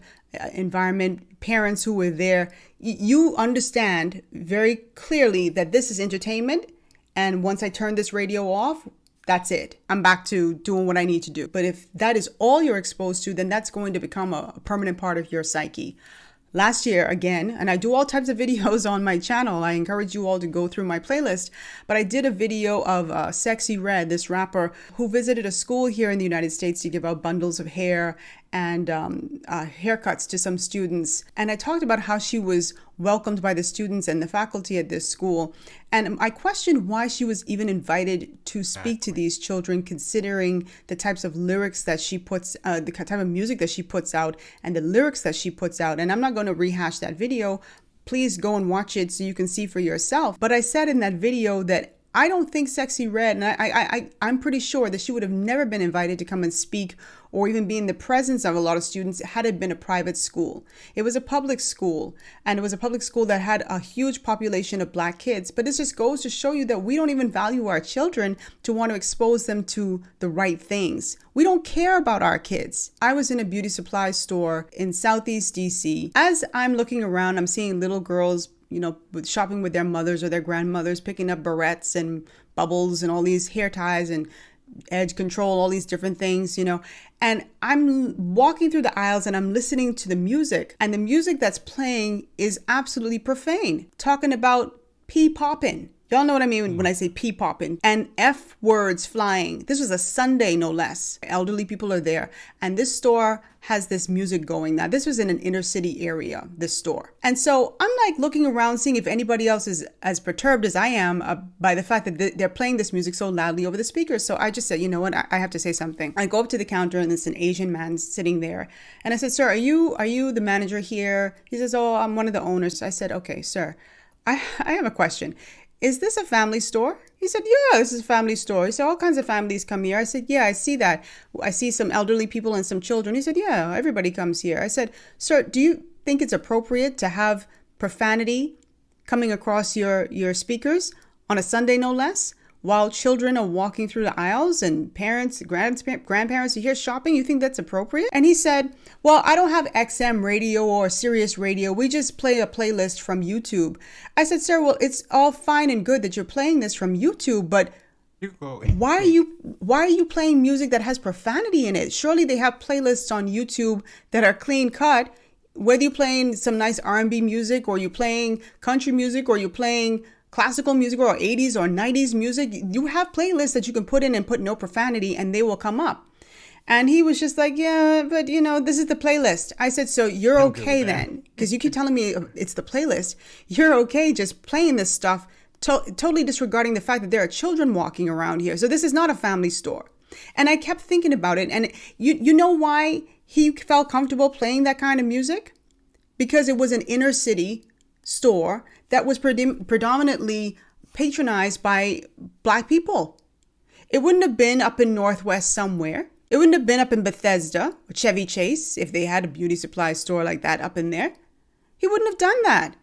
environment, parents who were there, you understand very clearly that this is entertainment. And once I turn this radio off, that's it. I'm back to doing what I need to do. But if that is all you're exposed to, then that's going to become a permanent part of your psyche. Last year, again, and I do all types of videos on my channel. I encourage you all to go through my playlist. But I did a video of Sexy Red, this rapper who visited a school here in the United States to give out bundles of hair and haircuts to some students. And I talked about how she was welcomed by the students and the faculty at this school. And I questioned why she was even invited to speak to these children, considering the types of lyrics that she puts, the type of music that she puts out and the lyrics that she puts out. And I'm not going to rehash that video. Please go and watch it so you can see for yourself. But I said in that video that I don't think Sexy Red, and I'm pretty sure that she would have never been invited to come and speak or even be in the presence of a lot of students had it been a private school. It was a public school, and it was a public school that had a huge population of Black kids. But this just goes to show you that we don't even value our children to want to expose them to the right things. We don't care about our kids. I was in a beauty supply store in Southeast DC. As I'm looking around, I'm seeing little girls, you know, shopping with their mothers or their grandmothers, picking up barrettes and bubbles and all these hair ties and edge control, all these different things, you know. And I'm walking through the aisles and I'm listening to the music. And the music that's playing is absolutely profane, talking about pee popping. Y'all know what I mean when I say pee popping and F words flying. This was a Sunday, no less. Elderly people are there. And this store has this music going. Now, this was in an inner city area, this store. And so I'm like looking around, seeing if anybody else is as perturbed as I am by the fact that they're playing this music so loudly over the speakers. So I just said, you know what, I have to say something. I go up to the counter and there's an Asian man sitting there. And I said, sir, are you the manager here? He says, oh, I'm one of the owners. I said, okay, sir, I have a question. Is this a family store? He said, yeah, this is a family store. He said, all kinds of families come here. I said, yeah, I see that. I see some elderly people and some children. He said, yeah, everybody comes here. I said, sir, do you think it's appropriate to have profanity coming across your speakers on a Sunday, no less, while children are walking through the aisles and parents, grandparents are here shopping? You think that's appropriate? And he said, well, I don't have XM radio or Sirius radio. We just play a playlist from YouTube. I said, sir, well, it's all fine and good that you're playing this from YouTube, but why are you playing music that has profanity in it? Surely they have playlists on YouTube that are clean cut. Whether you're playing some nice R&B music or you're playing country music or you're playing classical music or 80s or 90s music, you have playlists that you can put in and put no profanity and they will come up. And he was just like, yeah, but you know, this is the playlist. I said, so you're okay then? Because you keep telling me it's the playlist. You're okay just playing this stuff, totally disregarding the fact that there are children walking around here. So this is not a family store. And I kept thinking about it. And you know why he felt comfortable playing that kind of music? Because it was an inner city store that was predominantly patronized by Black people. It wouldn't have been up in Northwest somewhere. It wouldn't have been up in Bethesda or Chevy Chase if they had a beauty supply store like that up in there. He wouldn't have done that.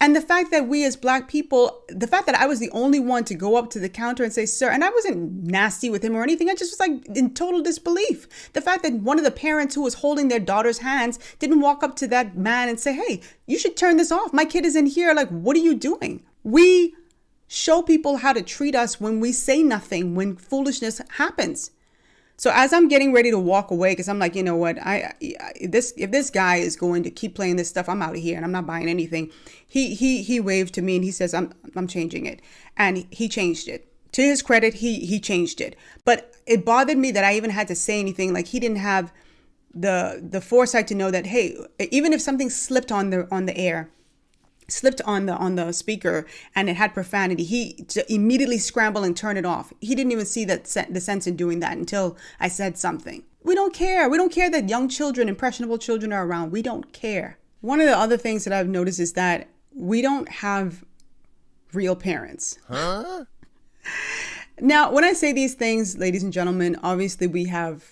And the fact that we as Black people, the fact that I was the only one to go up to the counter and say, sir, and I wasn't nasty with him or anything. I just was like in total disbelief. The fact that one of the parents who was holding their daughter's hands didn't walk up to that man and say, hey, you should turn this off. My kid is in here. Like, what are you doing? We show people how to treat us when we say nothing, when foolishness happens. So as I'm getting ready to walk away, because I'm like, you know what, if this guy is going to keep playing this stuff, I'm out of here and I'm not buying anything. He waved to me and he says, I'm changing it. And he changed it. To his credit, he changed it. But it bothered me that I even had to say anything. Like, he didn't have the foresight to know that, hey, even if something slipped on the air, slipped on the speaker and it had profanity, he immediately scrambled and turned it off. He didn't even see the sense in doing that until I said something. We don't care. We don't care that young children, impressionable children are around. We don't care. One of the other things that I've noticed is that we don't have real parents. Huh? Now, when I say these things, ladies and gentlemen, obviously we have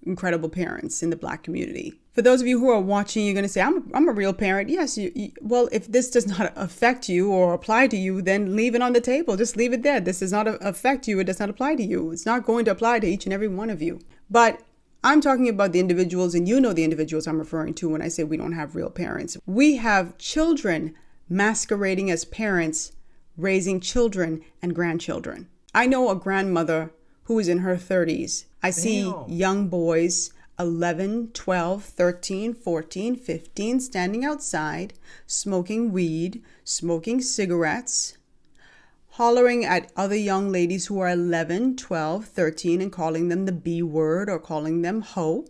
incredible parents in the Black community. For those of you who are watching, you're going to say, I'm a real parent. Yes. Well, if this does not affect you or apply to you, then leave it on the table. Just leave it there. This does not affect you. It does not apply to you. It's not going to apply to each and every one of you. But I'm talking about the individuals, and you know the individuals I'm referring to when I say we don't have real parents. We have children masquerading as parents, raising children and grandchildren. I know a grandmother who is in her 30s. I see young boys, 11, 12, 13, 14, 15, standing outside, smoking weed, smoking cigarettes, hollering at other young ladies who are 11, 12, 13, and calling them the B word or calling them hoe.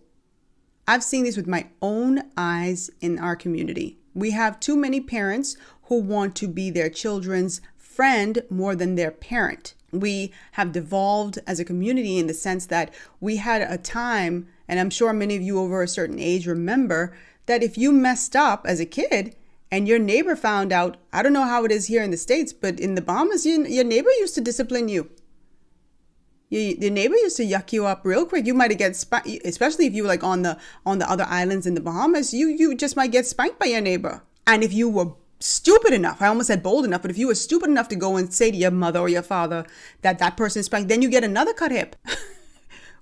I've seen this with my own eyes in our community. We have too many parents who want to be their children's friend more than their parent. We have devolved as a community in the sense that we had a time, and I'm sure many of you over a certain age remember, that if you messed up as a kid and your neighbor found out, I don't know how it is here in the States, but in the Bahamas, your neighbor used to discipline you. Your neighbor used to yuck you up real quick. You might get spanked, especially if you were like on the other islands in the Bahamas. You just might get spanked by your neighbor. And if you were stupid enough, I almost said bold enough, but if you were stupid enough to go and say to your mother or your father that that person spanked, then you get another cut hip.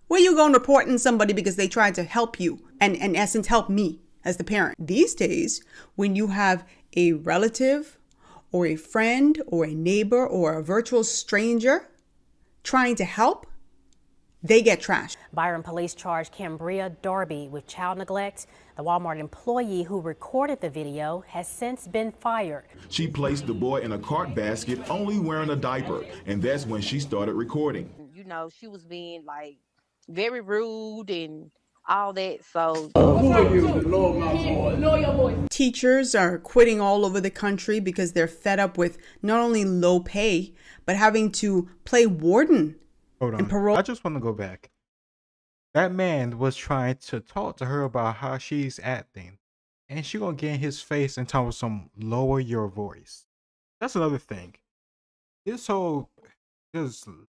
Where you go and reporting somebody because they tried to help you and in essence help me as the parent. These days, when you have a relative or a friend or a neighbor or a virtual stranger trying to help, they get trashed. Byron police charged Cambria Darby with child neglect. The Walmart employee who recorded the video has since been fired. She placed the boy in a cart basket, only wearing a diaper, and that's when she started recording. You know, she was being like very rude and all that, so. Teachers are quitting all over the country because they're fed up with not only low pay, but having to play warden. Hold on. Parole. I just want to go back. That man was trying to talk to her about how she's acting, and she gonna get in his face and tell him some lower your voice. That's another thing. This whole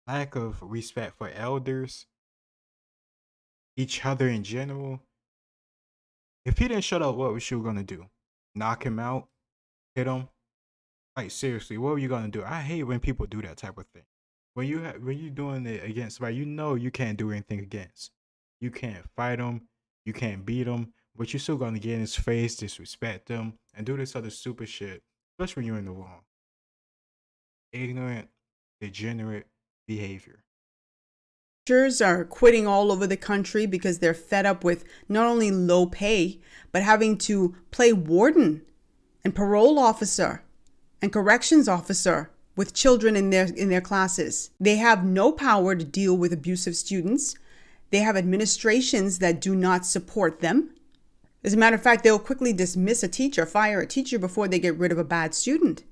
lack of respect for elders, each other in general. If he didn't shut up, what was she gonna do? Knock him out? Hit him? Like seriously, what were you gonna do? I hate when people do that type of thing. When you doing it against somebody, you know you can't do anything against. You can't fight him, you can't beat him, but you're still gonna get in his face, disrespect him, and do this other stupid shit, especially when you're in the wrong. Ignorant, degenerate behavior. Teachers are quitting all over the country because they're fed up with not only low pay, but having to play warden and parole officer and corrections officer with children in their classes. They have no power to deal with abusive students. They have administrations that do not support them. As a matter of fact, they'll quickly dismiss a teacher, fire a teacher before they get rid of a bad student.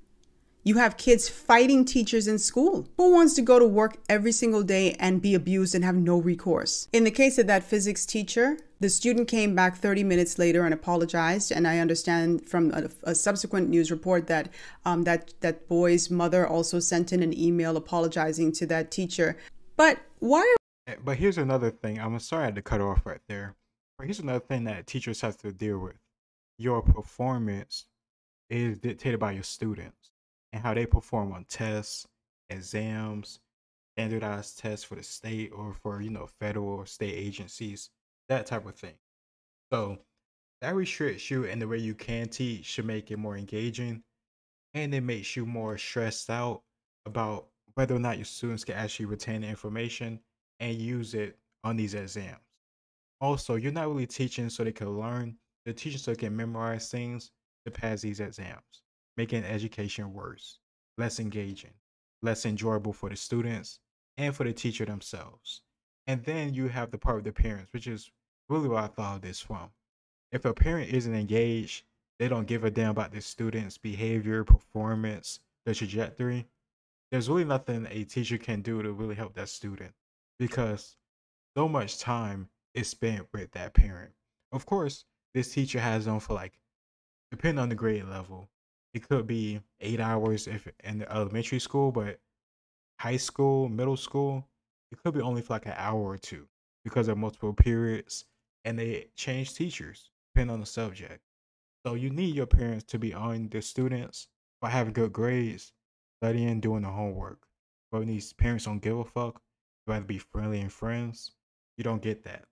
You have kids fighting teachers in school. Who wants to go to work every single day and be abused and have no recourse? In the case of that physics teacher, the student came back 30 minutes later and apologized. And I understand from a subsequent news report that that boy's mother also sent in an email apologizing to that teacher. But why? But here's another thing. I'm sorry I had to cut off right there. But here's another thing that teachers have to deal with. Your performance is dictated by your students and how they perform on tests, exams, standardized tests for the state or for, federal or state agencies, that type of thing. So that restricts you, and the way you can teach should make it more engaging, and it makes you more stressed out about whether or not your students can actually retain the information and use it on these exams. Also, you're not really teaching so they can learn, you're teaching so they can memorize things to pass these exams, making education worse, less engaging, less enjoyable for the students and for the teacher themselves. And then you have the part of the parents, which is really where I thought of this from. If a parent isn't engaged, they don't give a damn about their students' behavior, performance, their trajectory, there's really nothing a teacher can do to really help that student, because so much time is spent with that parent. Of course, this teacher has them for depending on the grade level, it could be 8 hours if in the elementary school, but high school, middle school, it could be only for an hour or two because of multiple periods, and they change teachers depending on the subject. So you need your parents to be on their students by having good grades, studying, doing the homework. But when these parents don't give a fuck, rather be friendly and friends, you don't get that.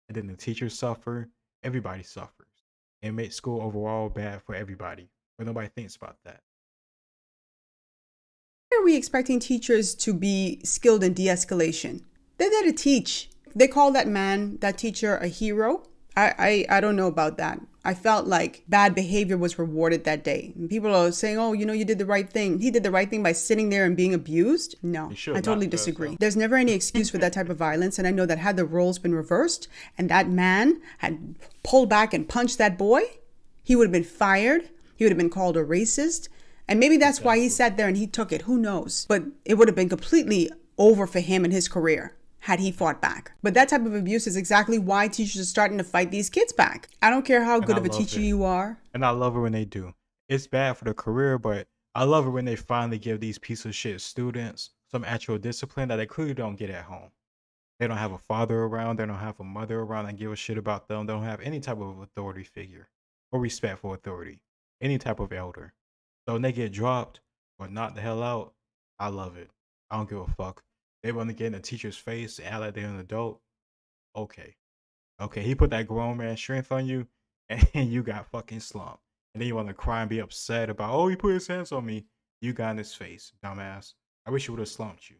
And then the teachers suffer, everybody suffers. It makes school overall bad for everybody, but nobody thinks about that. Why are we expecting teachers to be skilled in de-escalation? They're there to teach. They call that man, that teacher, a hero. I don't know about that. I felt like bad behavior was rewarded that day. And people are saying, oh, you know, you did the right thing. He did the right thing by sitting there and being abused. No, I totally disagree. There's never any excuse for that type of violence. And I know that had the roles been reversed and that man had pulled back and punched that boy, he would have been fired. He would have been called a racist. And maybe that's why he sat there and he took it. Who knows? But it would have been completely over for him and his career had he fought back. But that type of abuse is exactly why teachers are starting to fight these kids back. I don't care how good of a teacher you are. And I love it when they do. It's bad for the career, but I love it when they finally give these piece of shit students some actual discipline that they clearly don't get at home. They don't have a father around. They don't have a mother around that give a shit about them. They don't have any type of authority figure or respect for authority. Any type of elder. So when they get dropped or knocked the hell out, I love it. I don't give a fuck. They want to get in the teacher's face and act like they're an adult. Okay. Okay, he put that grown man strength on you and you got fucking slumped. And then you want to cry and be upset about, oh, he put his hands on me. You got in his face, dumbass. I wish he would have slumped you.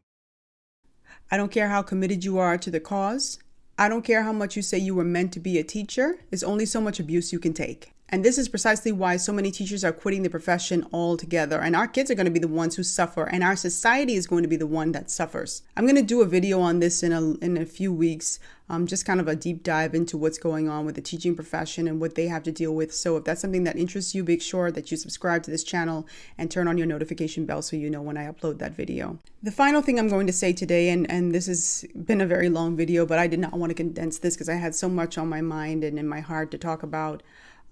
I don't care how committed you are to the cause. I don't care how much you say you were meant to be a teacher. There's only so much abuse you can take. And this is precisely why so many teachers are quitting the profession altogether. And our kids are going to be the ones who suffer. And our society is going to be the one that suffers. I'm going to do a video on this in a few weeks. Just kind of a deep dive into what's going on with the teaching profession and what they have to deal with. So if that's something that interests you, make sure that you subscribe to this channel and turn on your notification bell so you know when I upload that video. The final thing I'm going to say today, and this has been a very long video, but I did not want to condense this because I had so much on my mind and in my heart to talk about.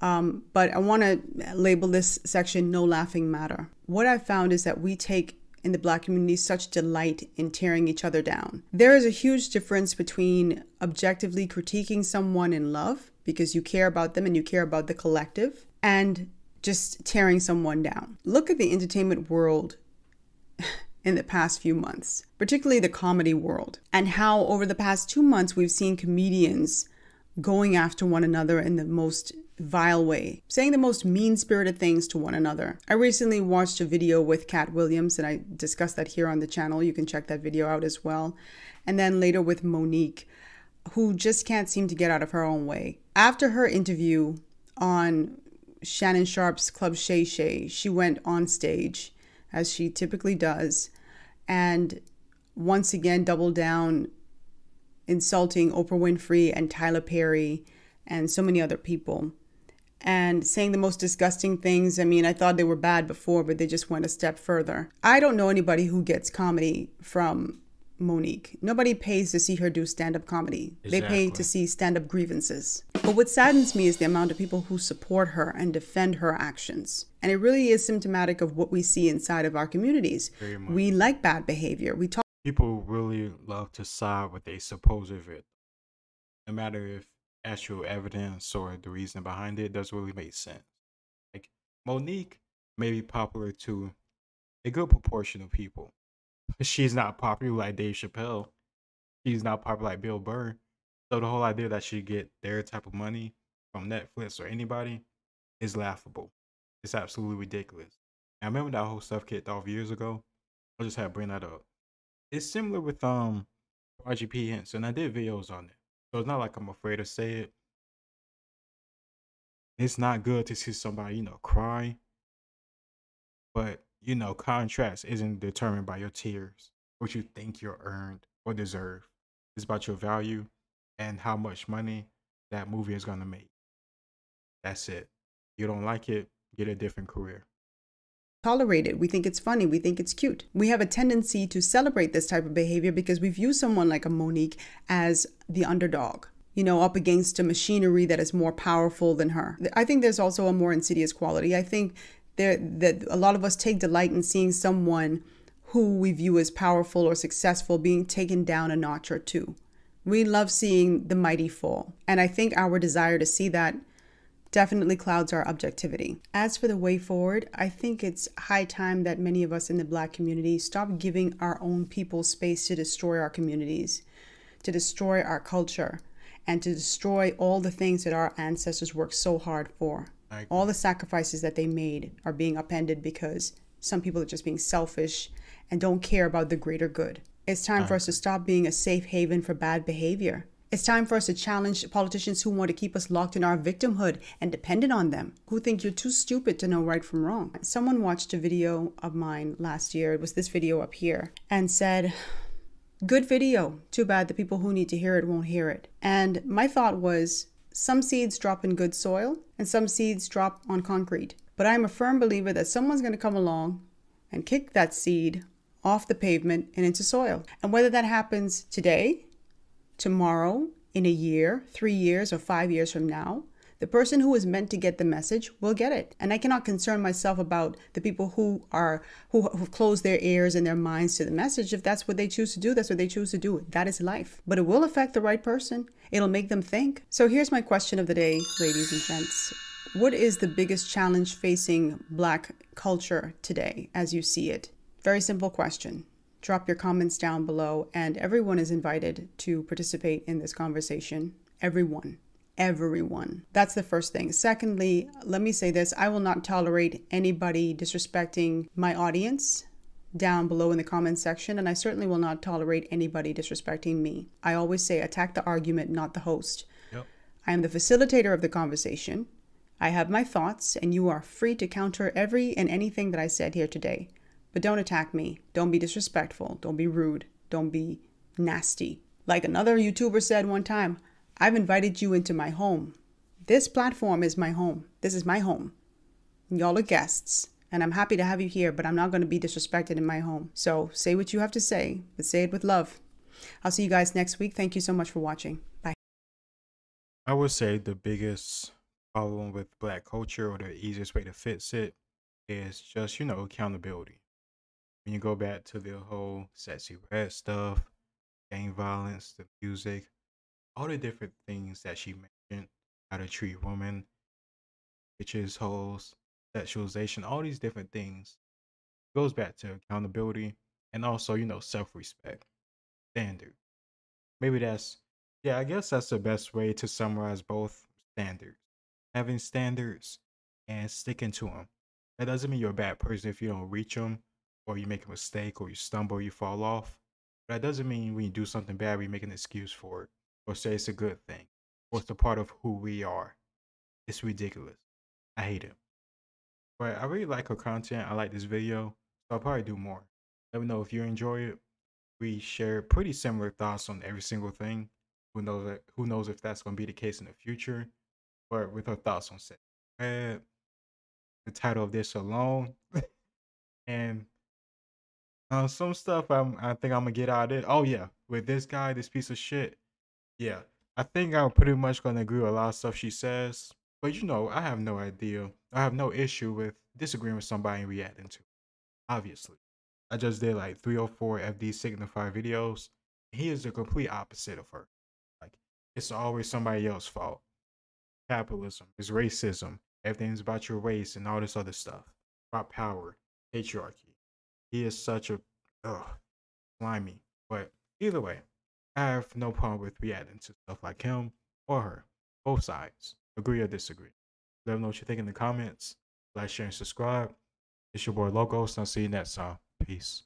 But I want to label this section No Laughing Matter. What I've found is that we take in the Black community such delight in tearing each other down. There is a huge difference between objectively critiquing someone in love because you care about them and you care about the collective, and just tearing someone down. Look at the entertainment world in the past few months, particularly the comedy world, and how over the past 2 months we've seen comedians going after one another in the most vile way, saying the most mean-spirited things to one another. I recently watched a video with Cat Williams, and I discussed that here on the channel. You can check that video out as well. And then later with Monique, who just can't seem to get out of her own way. After her interview on Shannon Sharp's Club Shay Shay, she went on stage, as she typically does, and once again doubled down, insulting Oprah Winfrey and Tyler Perry and so many other people, and saying the most disgusting things. I mean, I thought they were bad before, but they just went a step further. I don't know anybody who gets comedy from Monique. Nobody pays to see her do stand-up comedy. Exactly. They pay to see stand-up grievances. But what saddens me is the amount of people who support her and defend her actions. And it really is symptomatic of what we see inside of our communities. We like bad behavior. We talk. People really love to side with a supposed victim. No matter if actual evidence or the reason behind it doesn't really make sense. Like, Monique may be popular to a good proportion of people. She's not popular like Dave Chappelle. She's not popular like Bill Burr. So the whole idea that she get their type of money from Netflix or anybody is laughable. It's absolutely ridiculous. And I remember that whole stuff kicked off years ago. I just had to bring that up. It's similar with RGP Henson. I did videos on it. So it's not like I'm afraid to say it. It's not good to see somebody, you know, cry. But, you know, contrast isn't determined by your tears, what you think you're earned or deserve. It's about your value and how much money that movie is going to make. That's it. You don't like it, get a different career. Tolerate it. We think it's funny. We think it's cute. We have a tendency to celebrate this type of behavior because we view someone like a Monique as the underdog, you know, up against a machinery that is more powerful than her. I think there's also a more insidious quality. I think that a lot of us take delight in seeing someone who we view as powerful or successful being taken down a notch or two. We love seeing the mighty fall. And I think our desire to see that definitely clouds our objectivity. As for the way forward, I think it's high time that many of us in the Black community stop giving our own people space to destroy our communities, to destroy our culture, and to destroy all the things that our ancestors worked so hard for. All the sacrifices that they made are being upended because some people are just being selfish and don't care about the greater good. It's time for us to stop being a safe haven for bad behavior. It's time for us to challenge politicians who want to keep us locked in our victimhood and dependent on them, who think you're too stupid to know right from wrong. Someone watched a video of mine last year, it was this video up here, and said, good video, too bad the people who need to hear it won't hear it. And my thought was, some seeds drop in good soil and some seeds drop on concrete. But I'm a firm believer that someone's going to come along and kick that seed off the pavement and into soil. And whether that happens today, tomorrow, in a year, 3 years, or 5 years from now, the person who is meant to get the message will get it. And I cannot concern myself about the people who've closed their ears and their minds to the message. If that's what they choose to do, that's what they choose to do. That is life. But it will affect the right person. It'll make them think. So here's my question of the day, ladies and gents. What is the biggest challenge facing Black culture today as you see it? Very simple question. Drop your comments down below, and everyone is invited to participate in this conversation. Everyone. That's the first thing. Secondly, let me say this. I will not tolerate anybody disrespecting my audience down below in the comments section, and I certainly will not tolerate anybody disrespecting me. I always say attack the argument, not the host. Yep. I am the facilitator of the conversation. I have my thoughts, and you are free to counter every and anything that I said here today. But don't attack me. Don't be disrespectful. Don't be rude. Don't be nasty. Like another YouTuber said one time, I've invited you into my home. This platform is my home. This is my home. Y'all are guests, and I'm happy to have you here, but I'm not going to be disrespected in my home. So say what you have to say, but say it with love. I'll see you guys next week. Thank you so much for watching. Bye. I would say the biggest problem with Black culture, or the easiest way to fix it, is just, accountability. When you go back to the whole sexy red stuff, gang violence, the music, all the different things that she mentioned, how to treat women, bitches, hoes, sexualization, all these different things, goes back to accountability and also, self-respect, standard. Maybe I guess that's the best way to summarize both standards. Having standards and sticking to them. That doesn't mean you're a bad person if you don't reach them, or you make a mistake, or you stumble, or you fall off. But that doesn't mean when you do something bad, we make an excuse for it, or say it's a good thing, or it's a part of who we are. It's ridiculous. I hate it. But I really like her content. I like this video, so I'll probably do more. Let me know if you enjoy it. We share pretty similar thoughts on every single thing. Who knows if that's going to be the case in the future. But with her thoughts on sex ed, the title of this alone, and some stuff I think I'm gonna get out of it. Oh yeah, with this guy, this piece of shit. Yeah, I think I'm pretty much gonna agree with a lot of stuff she says. But I have no idea. I have no issue with disagreeing with somebody and reacting to it. Obviously, I just did like 3 or 4 FD Signify videos. He is the complete opposite of her. Like, it's always somebody else's fault. Capitalism is racism. Everything's about your race and all this other stuff. About power, patriarchy. He is such a slimy. But either way, I have no problem with reacting to stuff like him or her. Both sides. Agree or disagree. Let me know what you think in the comments. Like, share, and subscribe. It's your boy Logos, and I'll see you next time. Peace.